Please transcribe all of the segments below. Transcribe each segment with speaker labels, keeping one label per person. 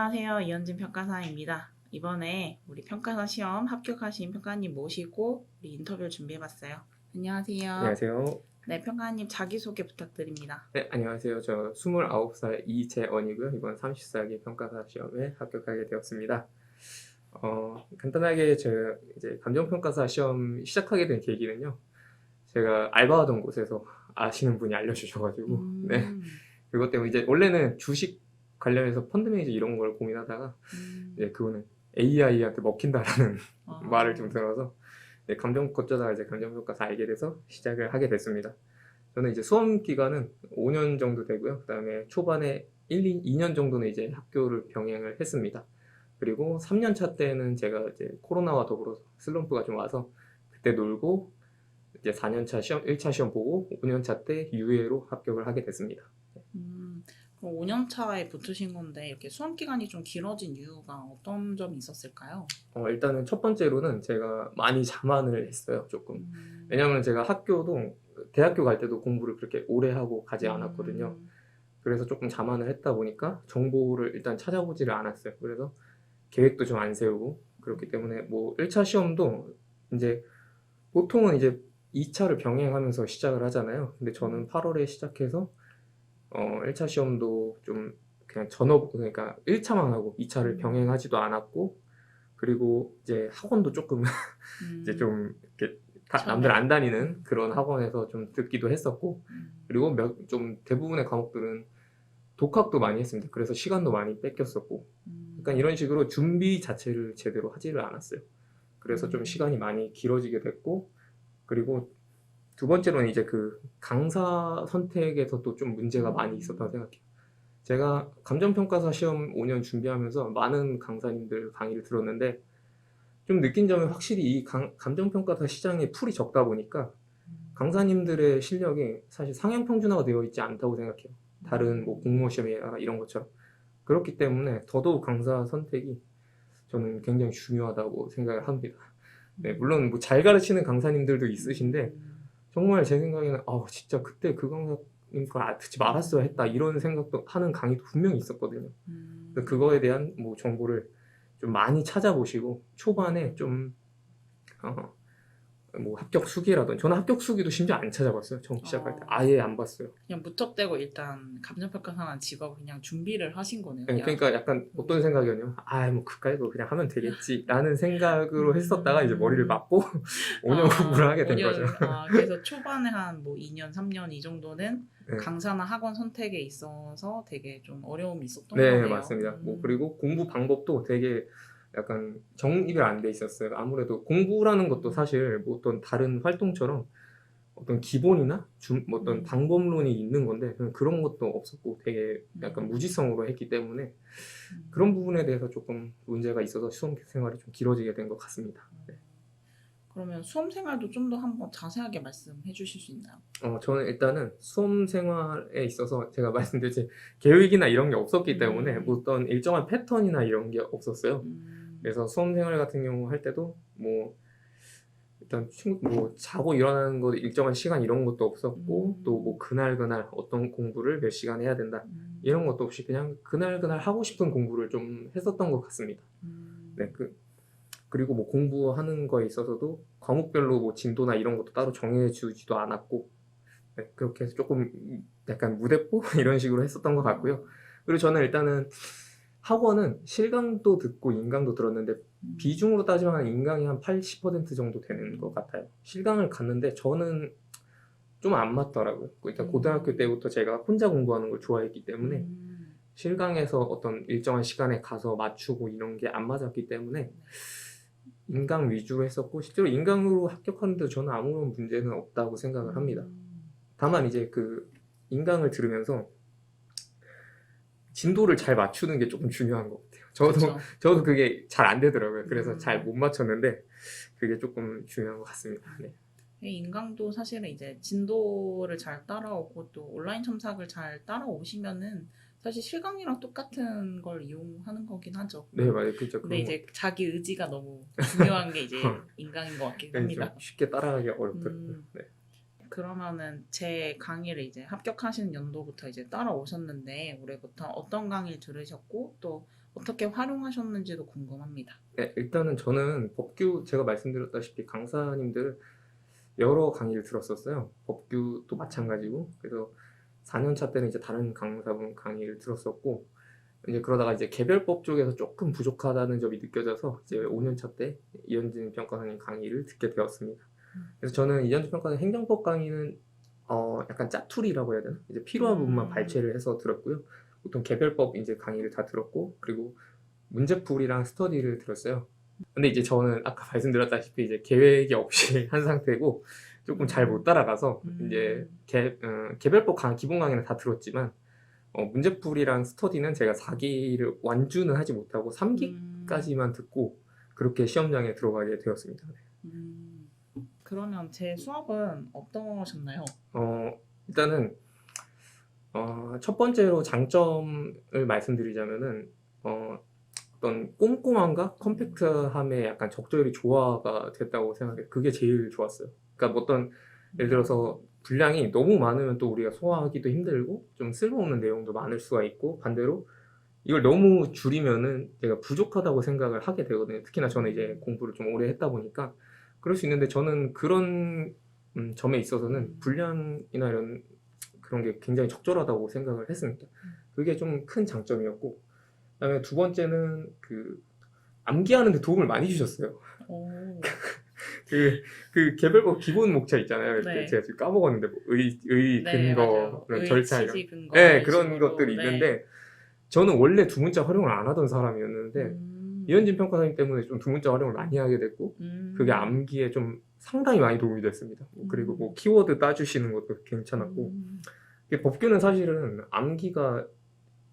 Speaker 1: 안녕하세요. 이현진 평가사입니다. 이번에 우리 평가사 시험 합격하신 평가님 모시고 우리 인터뷰를 준비해봤어요. 안녕하세요.
Speaker 2: 안녕하세요.
Speaker 1: 네, 평가님 자기소개 부탁드립니다.
Speaker 2: 네, 안녕하세요. 저 29살 이재언이고요. 이번 34기 평가사 시험에 합격하게 되었습니다. 간단하게 제가 이제 감정평가사 시험 시작하게 된 계기는요. 제가 알바하던 곳에서 아시는 분이 알려주셔가지고, 네. 그것 때문에 이제 원래는 주식 관련해서 펀드 매니저 이런 걸 고민하다가, 이제 그거는 AI한테 먹힌다라는 말을 좀 들어서, 네, 어쩌다가 이제 감정평가사 알게 돼서 시작을 하게 됐습니다. 저는 이제 수험 기간은 5년 정도 되고요. 그다음에 초반에 2년 정도는 이제 학교를 병행을 했습니다. 그리고 3년 차 때는 제가 이제 코로나와 더불어 슬럼프가 좀 와서 그때 놀고 이제 4년 차 시험 1차 시험 보고 5년 차 때 유예로 합격을 하게 됐습니다.
Speaker 1: 그럼 5년 차에 붙으신 건데 이렇게 수험 기간이 좀 길어진 이유가 어떤 점이 있었을까요?
Speaker 2: 일단은 첫 번째로는 제가 많이 자만을 했어요, 조금. 왜냐면 제가 대학교 갈 때도 공부를 그렇게 오래 하고 가지 않았거든요. 그래서 조금 자만을 했다 보니까 정보를 일단 찾아보지를 않았어요. 그래서 계획도 좀 안 세우고 그렇기 때문에 뭐 1차 시험도 이제 보통은 이제 2차를 병행하면서 시작을 하잖아요. 근데 저는 8월에 시작해서 1차 시험도 좀 그냥 그러니까 1차만 하고 2차를 병행하지도 않았고 그리고 이제 학원도 조금 이제 좀 이렇게 남들 안 다니는 그런 학원에서 좀 듣기도 했었고 그리고 좀 대부분의 과목들은 독학도 많이 했습니다. 그래서 시간도 많이 뺏겼었고 약간 이런 식으로 준비 자체를 제대로 하지를 않았어요. 그래서 좀 시간이 많이 길어지게 됐고 그리고 두 번째로는 이제 그 강사 선택에서도 좀 문제가 많이 있었다고 생각해요. 제가 감정평가사 시험 5년 준비하면서 많은 강사님들 강의를 들었는데 좀 느낀 점은 확실히 이 감정평가사 시장에 풀이 적다 보니까 강사님들의 실력이 사실 상향 평준화가 되어 있지 않다고 생각해요. 다른 뭐 공무원 시험이나 이런 것처럼. 그렇기 때문에 더더욱 강사 선택이 저는 굉장히 중요하다고 생각을 합니다. 네, 물론 뭐 잘 가르치는 강사님들도 있으신데 정말 제 생각에는 진짜 그때 그 강사님 걸 듣지 말았어야 했다 이런 생각도 하는 강의도 분명히 있었거든요. 그거에 대한 뭐 정보를 좀 많이 찾아보시고 초반에 좀 뭐 합격 수기라든지 저는 합격 수기도 심지어 안 찾아봤어요. 처음 시작할 때 아예 안 봤어요.
Speaker 1: 그냥 무턱대고 일단 감정평가사라는 직업을 그냥 준비를 하신 거네요.
Speaker 2: 네, 그러니까 약간 어떤 생각이었냐면 뭐 그까이 거 그냥 하면 되겠지 라는 생각으로 했었다가 이제 머리를 맞고 5년 공부를 하게 된 거죠.
Speaker 1: 그래서 초반에 한 뭐 2년, 3년 이 정도는
Speaker 2: 네.
Speaker 1: 강사나 학원 선택에 있어서 되게 좀 어려움이 있었던
Speaker 2: 네,
Speaker 1: 거네요.
Speaker 2: 맞습니다. 뭐 그리고 공부 방법도 되게 약간 정립이 안 돼 있었어요. 아무래도 공부라는 것도 사실 뭐 어떤 다른 활동처럼 어떤 기본이나 뭐 어떤 방법론이 있는 건데 그런 것도 없었고 되게 약간 무지성으로 했기 때문에 그런 부분에 대해서 조금 문제가 있어서 수험 생활이 좀 길어지게 된 것 같습니다. 네.
Speaker 1: 그러면 수험 생활도 좀 더 한번 자세하게 말씀해 주실 수 있나요?
Speaker 2: 저는 일단은 수험 생활에 있어서 제가 말씀드렸지 계획이나 이런 게 없었기 때문에 뭐 어떤 일정한 패턴이나 이런 게 없었어요. 그래서 수험 생활 같은 경우 할 때도 뭐 일단 뭐 자고 일어나는 거 일정한 시간 이런 것도 없었고 또 뭐 그날 어떤 공부를 몇 시간 해야 된다 이런 것도 없이 그냥 그날 하고 싶은 공부를 좀 했었던 것 같습니다. 네, 그리고 뭐 공부하는 거에 있어서도 과목별로 뭐 진도나 이런 것도 따로 정해주지도 않았고 네, 그렇게 해서 조금 약간 무대뽀 이런 식으로 했었던 것 같고요. 그리고 저는 일단은 학원은 실강도 듣고 인강도 들었는데 비중으로 따지면 인강이 한 80% 정도 되는 것 같아요. 실강을 갔는데 저는 좀 안 맞더라고요. 일단 고등학교 때부터 제가 혼자 공부하는 걸 좋아했기 때문에 실강에서 어떤 일정한 시간에 가서 맞추고 이런 게 안 맞았기 때문에 인강 위주로 했었고 실제로 인강으로 합격하는데 저는 아무런 문제는 없다고 생각을 합니다. 다만 이제 그 인강을 들으면서 진도를 잘 맞추는 게 조금 중요한 것 같아요. 저도 그게 잘 안 되더라고요. 그래서 잘 못 맞췄는데 그게 조금 중요한 것 같습니다. 네.
Speaker 1: 인강도 사실은 이제 진도를 잘 따라오고 또 온라인 첨삭을 잘 따라오시면은 사실 실강이랑 똑같은 걸 이용하는 거긴 하죠.
Speaker 2: 네, 맞아요. 그렇죠.
Speaker 1: 근데 이제 자기 의지가 너무 중요한 게 이제 인강인 것 같긴 합니다.
Speaker 2: 좀 쉽게 따라가기 어렵더라고요. 네.
Speaker 1: 그러면은 제 강의를 이제 합격하시는 연도부터 이제 따라오셨는데 올해부터 어떤 강의를 들으셨고 또 어떻게 활용하셨는지도 궁금합니다.
Speaker 2: 네, 일단은 저는 법규 제가 말씀드렸다시피 강사님들 여러 강의를 들었었어요. 법규도 마찬가지고 그래서 4년차 때는 이제 다른 강사분 강의를 들었었고 이제 그러다가 이제 개별법 쪽에서 조금 부족하다는 점이 느껴져서 이제 5년차 때 이현진 평가사님 강의를 듣게 되었습니다. 그래서 저는 이현진 평가사님 행정법 강의는 약간 짜투리라고 해야 되나? 이제 필요한 부분만 발췌를 해서 들었고요. 보통 개별법 이제 강의를 다 들었고 그리고 문제풀이랑 스터디를 들었어요. 근데 이제 저는 아까 말씀드렸다시피 이제 계획이 없이 한 상태고 조금 잘 못 따라가서 이제 개별법 기본 강의는 다 들었지만 문제풀이랑 스터디는 제가 4기를 완주는 하지 못하고 3기까지만 듣고 그렇게 시험장에 들어가게 되었습니다.
Speaker 1: 그러면 제 수업은 어떠셨나요?
Speaker 2: 일단은 첫 번째로 장점을 말씀드리자면은 어떤 꼼꼼함과 컴팩트함에 약간 적절히 조화가 됐다고 생각해요. 그게 제일 좋았어요. 그러니까 뭐 어떤 예를 들어서 분량이 너무 많으면 또 우리가 소화하기도 힘들고 좀 쓸모없는 내용도 많을 수가 있고 반대로 이걸 너무 줄이면은 제가 부족하다고 생각을 하게 되거든요. 특히나 저는 이제 공부를 좀 오래 했다 보니까 그럴 수 있는데 저는 그런 점에 있어서는 분량이나 이런 그런 게 굉장히 적절하다고 생각을 했습니다. 그게 좀 큰 장점이었고 그다음에 두 번째는 그 암기하는 데 도움을 많이 주셨어요.
Speaker 1: 오.
Speaker 2: 그 개별법 기본 목차 있잖아요. 이렇게
Speaker 1: 네.
Speaker 2: 제가 지금 까먹었는데 뭐 의
Speaker 1: 네,
Speaker 2: 근거,
Speaker 1: 맞아요.
Speaker 2: 그런
Speaker 1: 의,
Speaker 2: 절차
Speaker 1: 취지,
Speaker 2: 이런
Speaker 1: 근거
Speaker 2: 네,
Speaker 1: 이런
Speaker 2: 그런
Speaker 1: 식으로.
Speaker 2: 것들이
Speaker 1: 네.
Speaker 2: 있는데 저는 원래 두 문자 활용을 안 하던 사람이었는데 이현진 평가사님 때문에 좀 두 문자 활용을 많이 하게 됐고 그게 암기에 좀 상당히 많이 도움이 됐습니다. 그리고 뭐 키워드 따주시는 것도 괜찮았고 이게 법규는 사실은 암기가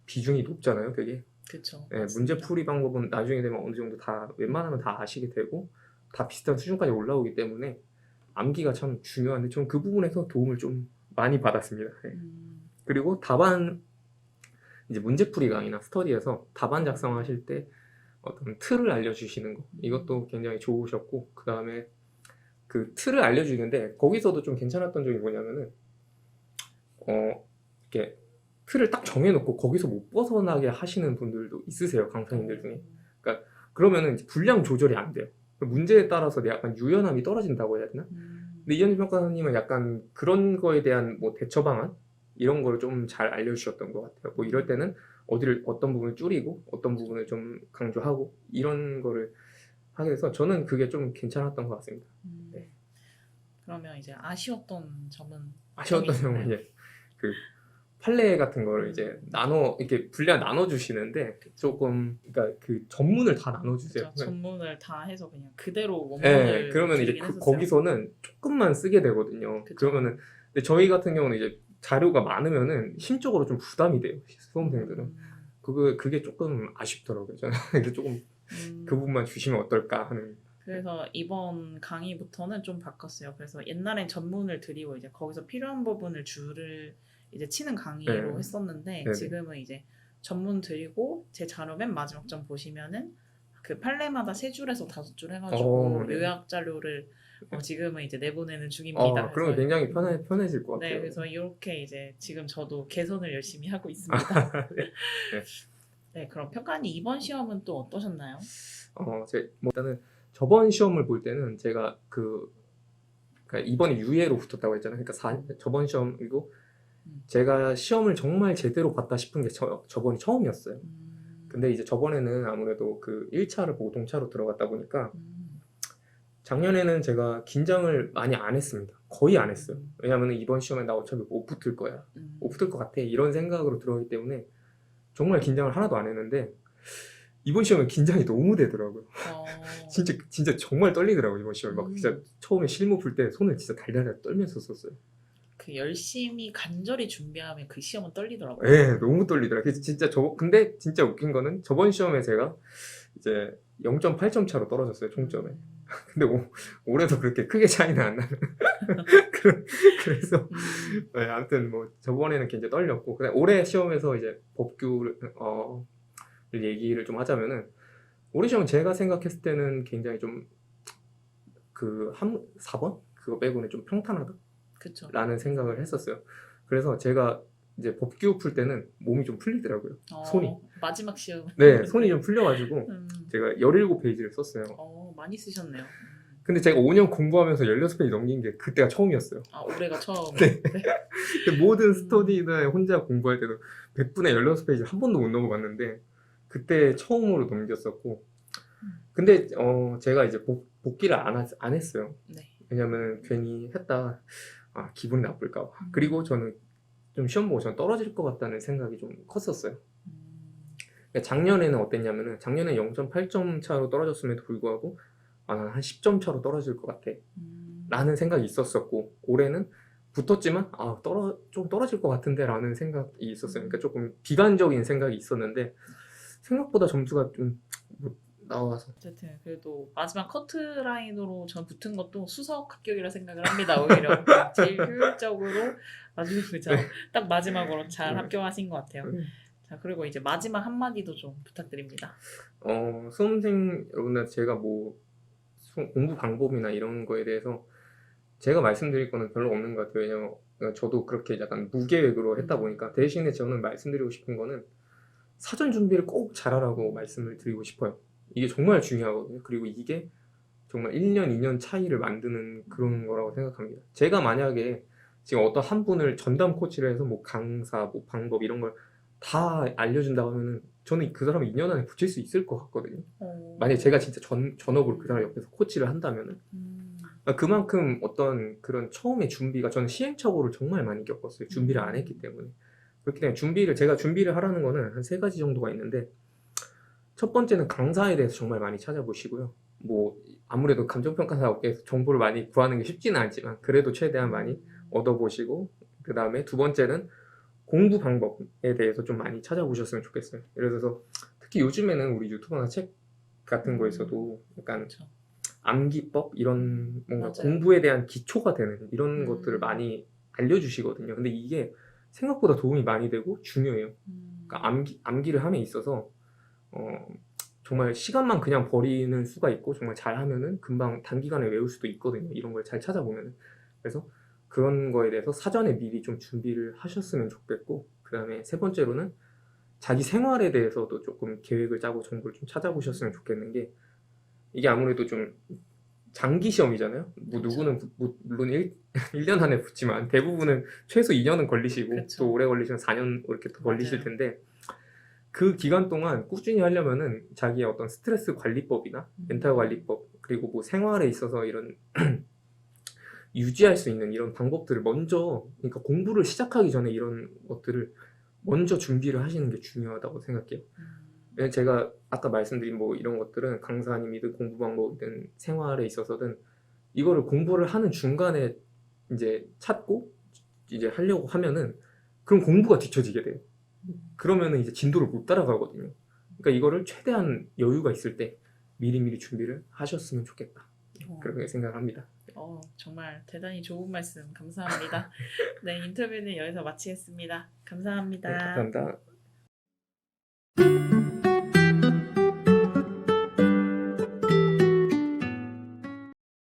Speaker 2: 비중이 높잖아요. 그게
Speaker 1: 그쵸.
Speaker 2: 네,
Speaker 1: 맞습니다.
Speaker 2: 문제 풀이 방법은 나중에 되면 어느 정도 다 웬만하면 다 아시게 되고 다 비슷한 수준까지 올라오기 때문에 암기가 참 중요한데 저는 그 부분에서 도움을 좀 많이 받았습니다. 네. 그리고 답안 이제 문제풀이 강의나 스터디에서 답안 작성하실 때 어떤 틀을 알려주시는 거 이것도 굉장히 좋으셨고 그 다음에 그 틀을 알려주는데 거기서도 좀 괜찮았던 점이 뭐냐면은 이렇게 틀을 딱 정해놓고 거기서 못 벗어나게 하시는 분들도 있으세요, 강사님들 중에. 그러니까 그러면은 이제 분량 조절이 안 돼요. 문제에 따라서 내 약간 유연함이 떨어진다고 해야 되나? 근데 이현진 평가사님은 약간 그런 거에 대한 뭐 대처 방안 이런 걸 좀 잘 알려주셨던 것 같아요. 뭐 이럴 때는 어떤 부분을 줄이고 어떤 부분을 좀 강조하고 이런 거를 하게 돼서 저는 그게 좀 괜찮았던 것 같습니다. 네.
Speaker 1: 그러면 이제 아쉬웠던 점은
Speaker 2: 아쉬웠던 점은 이제 그 판례 같은 거를 이제 이렇게 분량 나눠 주시는데 조금 그러니까 그 전문을 다 나눠 주세요.
Speaker 1: 그쵸, 전문을 다 해서 그냥 그대로 원문을
Speaker 2: 네, 그러면 이제
Speaker 1: 드리긴 했었어요.
Speaker 2: 거기서는 조금만 쓰게 되거든요.
Speaker 1: 그쵸.
Speaker 2: 그러면은 근데 저희 같은 경우는 이제 자료가 많으면은 심적으로 좀 부담이 돼요. 수험생들은. 그게 조금 아쉽더라고요. 저는 그래서 조금 그 부분만 주시면 어떨까 하는.
Speaker 1: 그래서 이번 강의부터는 좀 바꿨어요. 그래서 옛날엔 전문을 드리고 이제 거기서 필요한 부분을 줄을 이제 치는 강의로
Speaker 2: 네.
Speaker 1: 했었는데
Speaker 2: 네네.
Speaker 1: 지금은 이제 전문 드리고 제 자료 맨 마지막 점 보시면은 그 판례마다 3줄에서 5줄 해가지고
Speaker 2: 네.
Speaker 1: 요약 자료를 지금은 이제 내보내는 중입니다.
Speaker 2: 그러면
Speaker 1: 그래서
Speaker 2: 굉장히 편해질 것 같아요.
Speaker 1: 네, 그래서 이렇게 이제 지금 저도 개선을 열심히 하고 있습니다.
Speaker 2: 네.
Speaker 1: 네, 그럼 평가님 이번 시험은 또 어떠셨나요?
Speaker 2: 뭐 일단은 저번 시험을 볼 때는 제가 그러니까 이번에 유예로 붙었다고 했잖아요. 그러니까 저번 시험이고 제가 시험을 정말 제대로 봤다 싶은 게 저번이 처음이었어요. 근데 이제 저번에는 아무래도 그 1차를 보고 동차로 들어갔다 보니까 작년에는 제가 긴장을 많이 안 했습니다. 거의 안 했어요. 왜냐면 이번 시험에 나 어차피 못 붙을 거야. 못 붙을 것 같아. 이런 생각으로 들어가기 때문에 정말 긴장을 하나도 안 했는데 이번 시험에 긴장이 너무 되더라고요. 진짜 정말 떨리더라고요. 이번 시험에 막 진짜 처음에 실무 풀 때 손을 진짜 달달달 떨면서 썼어요.
Speaker 1: 그 열심히 간절히 준비하면 그 시험은 떨리더라고요.
Speaker 2: 네, 너무 떨리더라고요. 그래서 근데 진짜 웃긴 거는 저번 시험에 제가 이제 0.8점 차로 떨어졌어요, 총점에. 근데 올해도 그렇게 크게 차이는 안 나는. 그래서 네, 아무튼 뭐 저번에는 굉장히 떨렸고 그다음 올해 시험에서 이제 법규를 얘기를 좀 하자면은 올해 시험은 제가 생각했을 때는 굉장히 좀 4번 그거 빼고는 좀 평탄하다.
Speaker 1: 그쵸.
Speaker 2: 라는 생각을 했었어요. 그래서 제가 이제 법규 풀 때는 몸이 좀 풀리더라고요. 손이.
Speaker 1: 마지막 시험.
Speaker 2: 네, 손이 좀 풀려가지고
Speaker 1: 음.
Speaker 2: 제가 17페이지를 썼어요.
Speaker 1: 많이 쓰셨네요.
Speaker 2: 근데 제가 5년 공부하면서 16페이지 넘긴 게 그때가 처음이었어요.
Speaker 1: 올해가 처음.
Speaker 2: 네. 모든 스터디나 혼자 공부할 때도 100분의 16페이지 한 번도 못 넘어갔는데 그때 처음으로 넘겼었고 근데 제가 이제 복기를 안 했어요.
Speaker 1: 네.
Speaker 2: 왜냐면 괜히 했다 기분이 나쁠까 봐. 그리고 저는 좀 시험 보고 전 떨어질 것 같다는 생각이 좀 컸었어요. 그러니까 작년에는 어땠냐면은 작년에 0.8점 차로 떨어졌음에도 불구하고 나는 한 10점 차로 떨어질 것 같아 라는 생각이 있었었고 올해는 붙었지만 좀 떨어질 것 같은데 라는 생각이 있었어요. 그러니까 조금 비관적인 생각이 있었는데 생각보다 점수가 좀 나와서
Speaker 1: 어쨌든 그래도 마지막 커트라인으로 전 붙은 것도 수석 합격이라 생각을 합니다. 오히려 제일 효율적으로 아주 그죠.
Speaker 2: 네.
Speaker 1: 딱 마지막으로 잘
Speaker 2: 네.
Speaker 1: 합격하신 것 같아요. 자 그리고 이제 마지막 한마디도 좀 부탁드립니다.
Speaker 2: 수험생 여러분들 제가 뭐 공부 방법이나 이런 거에 대해서 제가 말씀드릴 거는 별로 없는 것 같아요. 왜냐면 저도 그렇게 약간 무계획으로 했다 보니까 대신에 저는 말씀드리고 싶은 거는 사전 준비를 꼭 잘하라고 말씀을 드리고 싶어요. 이게 정말 중요하거든요. 그리고 이게 정말 1년, 2년 차이를 만드는 그런 거라고 생각합니다. 제가 만약에 지금 어떤 한 분을 전담 코치를 해서 뭐 강사, 뭐 방법 이런 걸 다 알려준다고 하면은 저는 그 사람을 2년 안에 붙일 수 있을 것 같거든요. 만약에 제가 진짜 전업으로 그 사람 옆에서 코치를 한다면은 그만큼 어떤 그런 처음에 준비가 저는 시행착오를 정말 많이 겪었어요. 준비를 안 했기 때문에. 그렇기 때문에 제가 준비를 하라는 거는 한 3가지 정도가 있는데 첫 번째는 강사에 대해서 정말 많이 찾아보시고요. 뭐 아무래도 감정평가사 업계에서 정보를 많이 구하는 게 쉽지는 않지만 그래도 최대한 많이 얻어보시고 그 다음에 두 번째는 공부 방법에 대해서 좀 많이 찾아보셨으면 좋겠어요. 예를 들어서 특히 요즘에는 우리 유튜브나 책 같은 거에서도 약간
Speaker 1: 그렇죠.
Speaker 2: 암기법 이런 뭔가
Speaker 1: 맞아요.
Speaker 2: 공부에 대한 기초가 되는 이런 것들을 많이 알려주시거든요. 근데 이게 생각보다 도움이 많이 되고 중요해요. 그러니까 암기를 함에 있어서 정말 시간만 그냥 버리는 수가 있고 정말 잘하면은 금방 단기간에 외울 수도 있거든요. 이런 걸 잘 찾아보면은. 그래서 그런 거에 대해서 사전에 미리 좀 준비를 하셨으면 좋겠고 그 다음에 세 번째로는 자기 생활에 대해서도 조금 계획을 짜고 정보를 좀 찾아보셨으면 좋겠는 게 이게 아무래도 좀 장기 시험이잖아요. 뭐
Speaker 1: 그쵸.
Speaker 2: 누구는 물론 1년 안에 붙지만 대부분은 최소 2년은 걸리시고
Speaker 1: 그쵸.
Speaker 2: 또 오래 걸리시면 4년 이렇게 또 걸리실
Speaker 1: 맞아요.
Speaker 2: 텐데 그 기간 동안 꾸준히 하려면은 자기의 어떤 스트레스 관리법이나 멘탈 관리법 그리고 뭐 생활에 있어서 이런 유지할 수 있는 이런 방법들을 먼저 그러니까 공부를 시작하기 전에 이런 것들을 먼저 준비를 하시는 게 중요하다고 생각해요. 왜냐면 제가 아까 말씀드린 뭐 이런 것들은 강사님이든 공부 방법이든 생활에 있어서든 이거를 공부를 하는 중간에 이제 찾고 이제 하려고 하면은 그럼 공부가 뒤처지게 돼요. 그러면은 이제 진도를 못 따라가거든요. 그러니까 이거를 최대한 여유가 있을 때 미리미리 준비를 하셨으면 좋겠다. 그렇게 생각합니다.
Speaker 1: 정말 대단히 좋은 말씀 감사합니다. 네, 인터뷰는 여기서 마치겠습니다. 감사합니다.
Speaker 2: 네, 감사합니다.